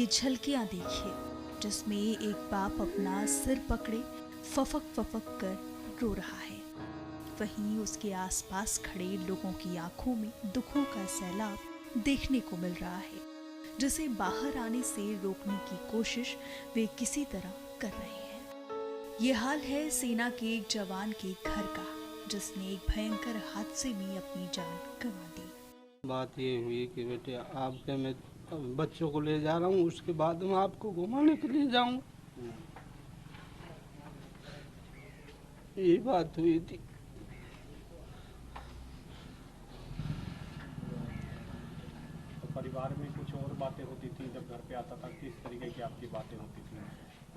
ये झलकियां देखिए जिसमें एक बाप अपना सिर पकड़े फफक फफक कर रो रहा है। वहीं उसके आसपास खड़े लोगों की आंखों में दुखों का सैलाब देखने को मिल रहा है, जिसे बाहर आने से रोकने की कोशिश वे किसी तरह कर रहे हैं। ये हाल है सेना के एक जवान के घर का, जिसने एक भयंकर हादसे में अपनी जान गंवा दी। बात ये हुई कि बेटे आपके मैं बच्चों को ले जा रहा हूँ, उसके बाद मैं आपको घुमाने के लिए जाऊँ, ये बात हुई थी। तो परिवार में कुछ और बातें होती थी जब घर पे आता था, किस तरीके की आपकी बातें होती थी?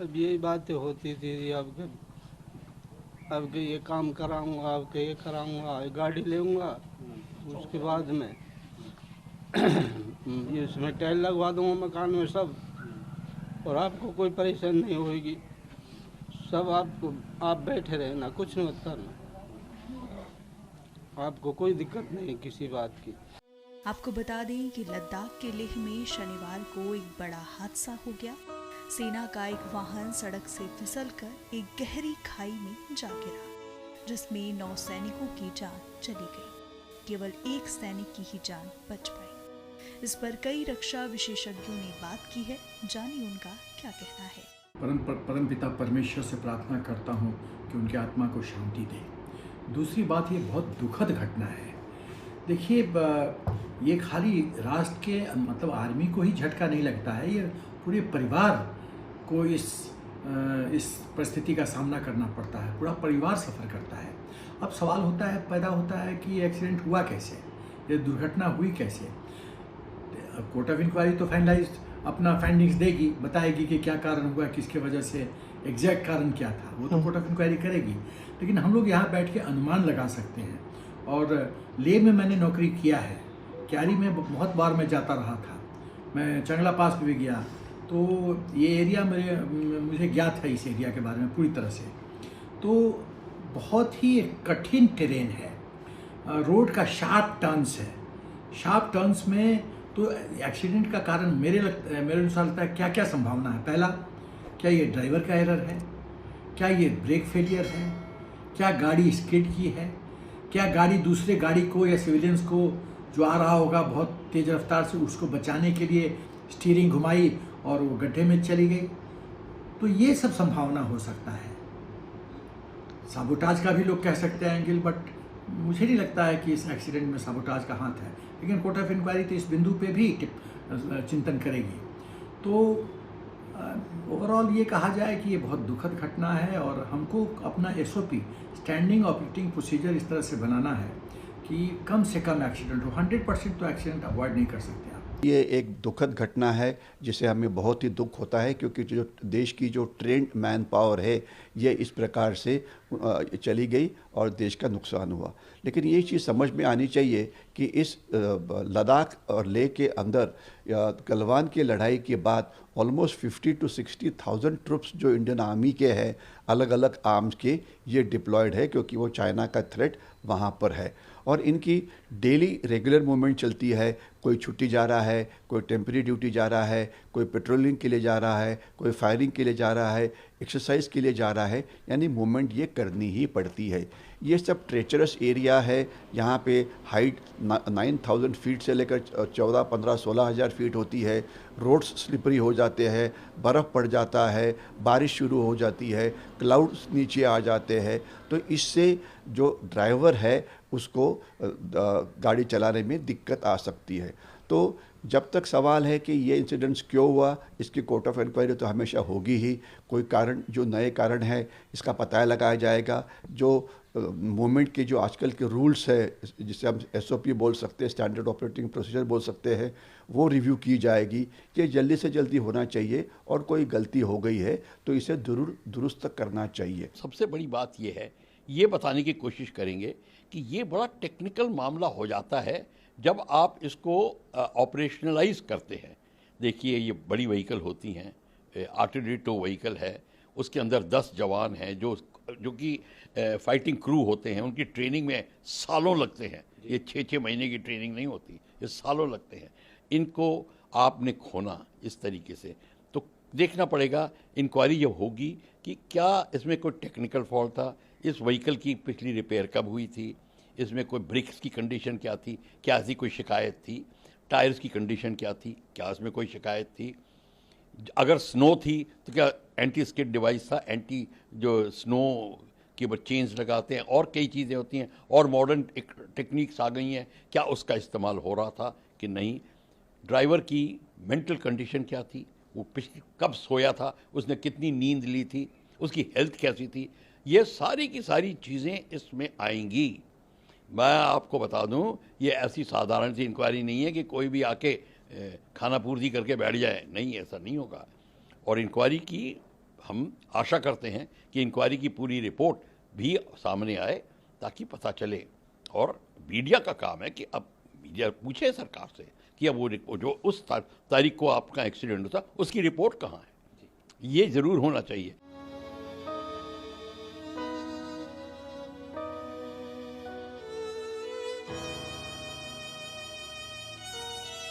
अब यही बातें होती थी, अब के ये काम कराऊंगा, अब के ये कराऊंगा, गाड़ी लेऊंगा, उसके बाद में ये इसमें टाइल लगवा दूंगा मकान में सब, और आपको कोई परेशानी नहीं होगी, सब आप बैठे रहना, कुछ नहीं होता ना, आपको कोई दिक्कत नहीं किसी बात की। आपको बता दें कि लद्दाख के लेह में शनिवार को एक बड़ा हादसा हो गया। सेना का एक वाहन सड़क से फिसलकर एक गहरी खाई में जा गिरा, जिसमें 9 सैनिकों की जान चली गई। केवल एक सैनिक की ही जान बच पाई। इस पर कई रक्षा विशेषज्ञों ने बात की है, जानिए उनका क्या कहना है। परम पिता परमेश्वर से प्रार्थना करता हूँ कि उनकी आत्मा को शांति दे। दूसरी बात, ये बहुत दुखद घटना है। देखिए, ये खाली राष्ट्र के मतलब आर्मी को ही झटका नहीं लगता है, ये पूरे परिवार को इस परिस्थिति का सामना करना पड़ता है, पूरा परिवार सफ़र करता है। अब सवाल पैदा होता है कि ये एक्सीडेंट हुआ कैसे, ये दुर्घटना हुई कैसे। कोर्ट ऑफ इंक्वायरी तो फाइनलाइज्ड अपना फाइंडिंग्स देगी, बताएगी कि क्या कारण हुआ, किसके वजह से, एग्जैक्ट कारण क्या था, वो तो कोर्ट ऑफ इंक्वायरी करेगी। लेकिन हम लोग यहाँ बैठ के अनुमान लगा सकते हैं। और लेह में मैंने नौकरी किया है, क्यारी में बहुत बार मैं जाता रहा था, मैं चंगला पास भी गया, तो ये एरिया मुझे ज्ञात है, इस एरिया के बारे में पूरी तरह से। तो बहुत ही कठिन टेरेन है, रोड का शार्प टर्न्स है, शार्प टर्न्स में तो एक्सीडेंट का कारण मेरे अनुसार लगता है क्या क्या संभावना है। पहला, क्या ये ड्राइवर का एरर है, क्या ये ब्रेक फेलियर है, क्या गाड़ी स्किड की है, क्या गाड़ी दूसरे गाड़ी को या सिविलियंस को जो आ रहा होगा बहुत तेज़ रफ्तार से, उसको बचाने के लिए स्टीयरिंग घुमाई और वो गड्ढे में चली गई। तो ये सब संभावना हो सकता है। साबोटाज का भी लोग कह सकते हैं एंगल, बट मुझे नहीं लगता है कि इस एक्सीडेंट में साबोटाज का हाथ है। लेकिन कोर्ट ऑफ इंक्वायरी तो इस बिंदु पे भी चिंतन करेगी। तो ओवरऑल ये कहा जाए कि ये बहुत दुखद घटना है, और हमको अपना SOP स्टैंडिंग ऑपरेटिंग प्रोसीजर इस तरह से बनाना है कि कम से कम एक्सीडेंट हो। 100% तो एक्सीडेंट अवॉइड नहीं कर सकते आप। ये एक दुखद घटना है जिसे हमें बहुत ही दुख होता है, क्योंकि जो देश की जो ट्रेंड मैन पावर है ये इस प्रकार से चली गई और देश का नुकसान हुआ। लेकिन ये चीज़ समझ में आनी चाहिए कि इस लद्दाख और लेह के अंदर गलवान की लड़ाई के बाद ऑलमोस्ट 50 to 60,000 ट्रुप्स जो इंडियन आर्मी के हैं, अलग अलग आर्म्स के, ये डिप्लॉयड है, क्योंकि वो चाइना का थ्रेट वहाँ पर है। और इनकी डेली रेगुलर मूवमेंट चलती है, कोई छुट्टी जा रहा है, कोई टेम्परेरी ड्यूटी जा रहा है, कोई पेट्रोलिंग के लिए जा रहा है, कोई फायरिंग के लिए जा रहा है, एक्सरसाइज के लिए जा रहा है, यानी मूवमेंट ये करनी ही पड़ती है। ये सब ट्रेचरस एरिया है, यहाँ पे हाइट 9,000 फीट से लेकर 14, 15, 16,000 फीट होती है। रोड्स स्लिपरी हो जाते हैं, बर्फ़ पड़ जाता है, बारिश शुरू हो जाती है, क्लाउड्स नीचे आ जाते हैं। तो इससे जो ड्राइवर है उसको गाड़ी चलाने में दिक्कत आ सकती है। तो जब तक सवाल है कि ये इंसिडेंट्स क्यों हुआ, इसकी कोर्ट ऑफ इंक्वायरी तो हमेशा होगी ही। कोई कारण, जो नए कारण है, इसका पता लगाया जाएगा। जो मूवमेंट के जो आजकल के रूल्स है, जिसे हम SOP बोल सकते हैं, स्टैंडर्ड ऑपरेटिंग प्रोसीजर बोल सकते हैं, वो रिव्यू की जाएगी कि जल्दी से जल्दी होना चाहिए, और कोई गलती हो गई है तो इसे जरूर दुरुस्त करना चाहिए। सबसे बड़ी बात ये है, ये बताने की कोशिश करेंगे कि ये बड़ा टेक्निकल मामला हो जाता है जब आप इसको ऑपरेशनलाइज करते हैं। देखिए, ये बड़ी व्हीकल होती हैं, आर्टिलरी टो व्हीकल है, उसके अंदर 10 जवान हैं जो कि फाइटिंग क्रू होते हैं। उनकी ट्रेनिंग में सालों लगते हैं, ये 6-6 महीने की ट्रेनिंग नहीं होती, ये सालों लगते हैं। इनको आपने खोना इस तरीके से, तो देखना पड़ेगा इंक्वायरी जब होगी कि क्या इसमें कोई टेक्निकल फॉल्ट था, इस व्हीकल की पिछली रिपेयर कब हुई थी, इसमें कोई ब्रेक्स की कंडीशन क्या थी, क्या ऐसी कोई शिकायत थी, टायर्स की कंडीशन क्या थी, क्या इसमें कोई शिकायत थी, अगर स्नो थी तो क्या एंटी स्किड डिवाइस था, एंटी जो स्नो के ऊपर चेंज लगाते हैं और कई चीज़ें होती हैं और मॉडर्न टेक्निक्स आ गई हैं, क्या उसका इस्तेमाल हो रहा था कि नहीं, ड्राइवर की मेंटल कंडीशन क्या थी, वो पिछले कब सोया था, उसने कितनी नींद ली थी, उसकी हेल्थ कैसी थी, ये सारी की सारी चीज़ें इसमें आएंगी। मैं आपको बता दूं, ये ऐसी साधारण सी इंक्वायरी नहीं है कि कोई भी आके खाना पूर्ति करके बैठ जाए, नहीं, ऐसा नहीं होगा। और इंक्वायरी की हम आशा करते हैं कि इंक्वायरी की पूरी रिपोर्ट भी सामने आए ताकि पता चले। और मीडिया का काम है कि अब मीडिया पूछे सरकार से कि अब वो जो उस तारीख को आपका एक्सीडेंट हुआ उसकी रिपोर्ट कहाँ है, ये ज़रूर होना चाहिए।